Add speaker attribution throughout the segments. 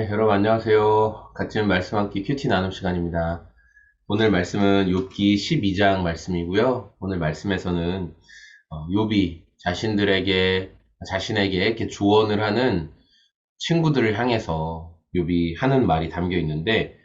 Speaker 1: 네, 여러분 안녕하세요. 같이 말씀 함께 큐티 나눔 시간입니다. 오늘 말씀은 욥기 12장 말씀이고요. 오늘 말씀에서는 욥이 자신에게 이렇게 조언을 하는 친구들을 향해서 욥이 하는 말이 담겨 있는데,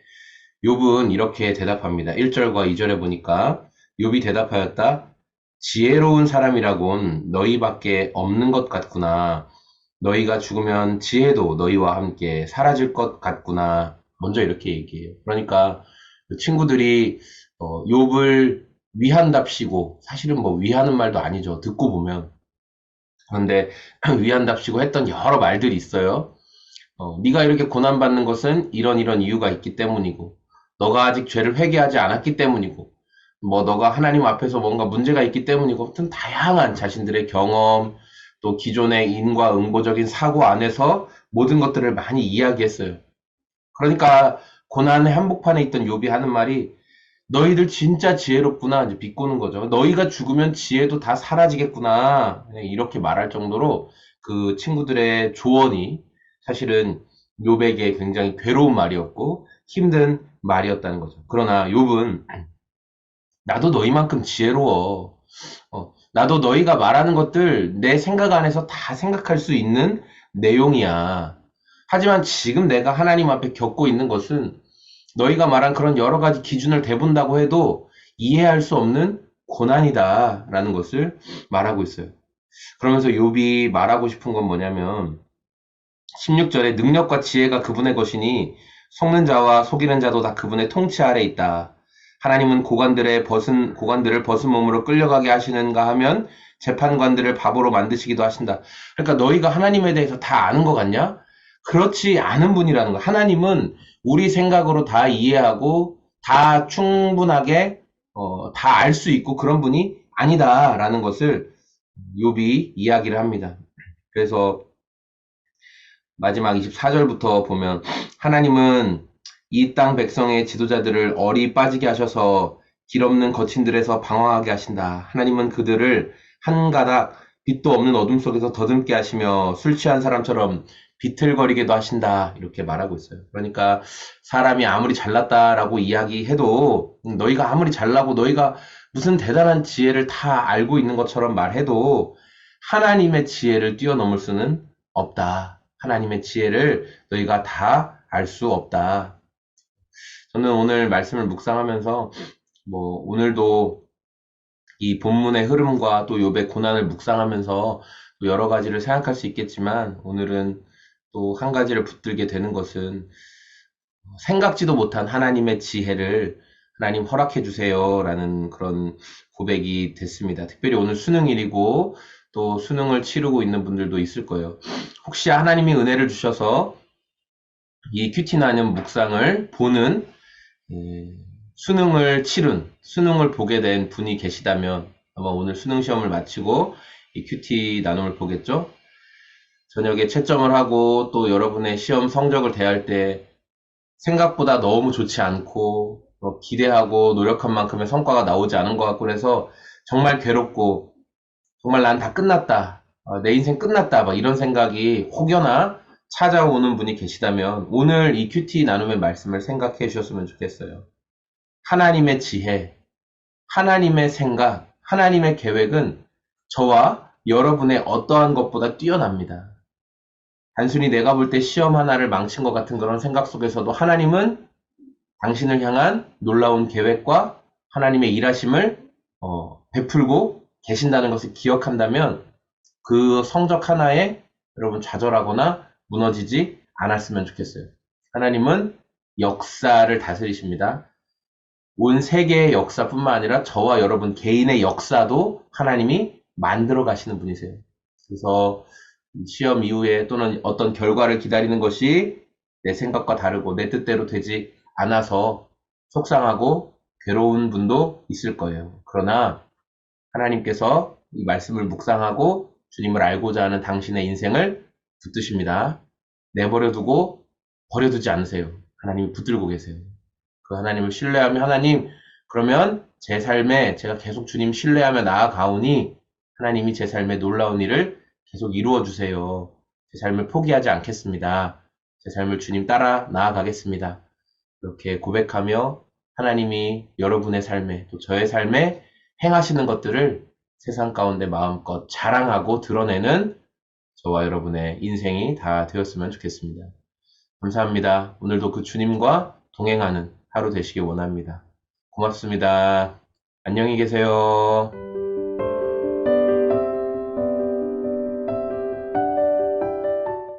Speaker 1: 욥은 이렇게 대답합니다. 1절과 2절에 보니까 욥이 대답하였다. 지혜로운 사람이라곤 너희밖에 없는 것 같구나. 너희가 죽으면 지혜도 너희와 함께 사라질 것 같구나. 먼저 이렇게 얘기해요. 그러니까 그 친구들이 욥을 위한답시고, 사실은 뭐 위하는 말도 아니죠. 듣고 보면. 그런데 위한답시고 했던 여러 말들이 있어요. 네가 이렇게 고난받는 것은 이런 이런 이유가 있기 때문이고, 너가 아직 죄를 회개하지 않았기 때문이고, 뭐 너가 하나님 앞에서 뭔가 문제가 있기 때문이고, 아무튼 다양한 자신들의 경험, 또 기존의 인과응보적인 사고 안에서 모든 것들을 많이 이야기했어요. 그러니까 고난의 한복판에 있던 욥이 하는 말이, 너희들 진짜 지혜롭구나, 이제 비꼬는 거죠. 너희가 죽으면 지혜도 다 사라지겠구나, 이렇게 말할 정도로 그 친구들의 조언이 사실은 욥에게 굉장히 괴로운 말이었고 힘든 말이었다는 거죠. 그러나 욥은 나도 너희만큼 지혜로워. 나도 너희가 말하는 것들 내 생각 안에서 다 생각할 수 있는 내용이야. 하지만 지금 내가 하나님 앞에 겪고 있는 것은 너희가 말한 그런 여러 가지 기준을 대본다고 해도 이해할 수 없는 고난이다라는 것을 말하고 있어요. 그러면서 욥이 말하고 싶은 건 뭐냐면 16절에 능력과 지혜가 그분의 것이니 속는 자와 속이는 자도 다 그분의 통치 아래 있다. 하나님은 고관들을 벗은 몸으로 끌려가게 하시는가 하면 재판관들을 바보로 만드시기도 하신다. 그러니까 너희가 하나님에 대해서 다 아는 것 같냐? 그렇지 않은 분이라는 거. 하나님은 우리 생각으로 다 이해하고 다 충분하게 다 알 수 있고 그런 분이 아니다라는 것을 욥이 이야기를 합니다. 그래서 마지막 24절부터 보면 하나님은 이 땅 백성의 지도자들을 얼이 빠지게 하셔서 길 없는 거친들에서 방황하게 하신다. 하나님은 그들을 한 가닥 빛도 없는 어둠 속에서 더듬게 하시며 술 취한 사람처럼 비틀거리게도 하신다. 이렇게 말하고 있어요. 그러니까 사람이 아무리 잘났다라고 이야기해도 너희가 아무리 잘나고 너희가 무슨 대단한 지혜를 다 알고 있는 것처럼 말해도 하나님의 지혜를 뛰어넘을 수는 없다. 하나님의 지혜를 너희가 다 알 수 없다. 저는 오늘 말씀을 묵상하면서 오늘도 이 본문의 흐름과 또 욥의 고난을 묵상하면서 또 여러 가지를 생각할 수 있겠지만 오늘은 또 한 가지를 붙들게 되는 것은 생각지도 못한 하나님의 지혜를 하나님 허락해 주세요라는 그런 고백이 됐습니다. 특별히 오늘 수능일이고 또 수능을 치르고 있는 분들도 있을 거예요. 혹시 하나님이 은혜를 주셔서 이 큐티 나눔 묵상을 보는 수능을 보게 된 분이 계시다면 아마 오늘 수능 시험을 마치고 이 큐티 나눔을 보겠죠? 저녁에 채점을 하고 또 여러분의 시험 성적을 대할 때 생각보다 너무 좋지 않고 기대하고 노력한 만큼의 성과가 나오지 않은 것 같고 그래서 정말 괴롭고 정말 난 다 끝났다. 내 인생 끝났다. 막 이런 생각이 혹여나 찾아오는 분이 계시다면 오늘 이 큐티 나눔의 말씀을 생각해 주셨으면 좋겠어요. 하나님의 지혜, 하나님의 생각, 하나님의 계획은 저와 여러분의 어떠한 것보다 뛰어납니다. 단순히 내가 볼 때 시험 하나를 망친 것 같은 그런 생각 속에서도 하나님은 당신을 향한 놀라운 계획과 하나님의 일하심을 베풀고 계신다는 것을 기억한다면 그 성적 하나에 여러분 좌절하거나 무너지지 않았으면 좋겠어요. 하나님은 역사를 다스리십니다. 온 세계의 역사뿐만 아니라 저와 여러분 개인의 역사도 하나님이 만들어 가시는 분이세요. 그래서 시험 이후에 또는 어떤 결과를 기다리는 것이 내 생각과 다르고 내 뜻대로 되지 않아서 속상하고 괴로운 분도 있을 거예요. 그러나 하나님께서 이 말씀을 묵상하고 주님을 알고자 하는 당신의 인생을 붙드십니다. 내버려 두고 버려두지 않으세요. 하나님이 붙들고 계세요. 그 하나님을 신뢰하며 하나님, 그러면 제 삶에 제가 계속 주님 신뢰하며 나아가오니 하나님이 제 삶에 놀라운 일을 계속 이루어 주세요. 제 삶을 포기하지 않겠습니다. 제 삶을 주님 따라 나아가겠습니다. 이렇게 고백하며 하나님이 여러분의 삶에 또 저의 삶에 행하시는 것들을 세상 가운데 마음껏 자랑하고 드러내는 저와 여러분의 인생이 다 되었으면 좋겠습니다. 감사합니다. 오늘도 그 주님과 동행하는 하루 되시길 원합니다. 고맙습니다. 안녕히 계세요.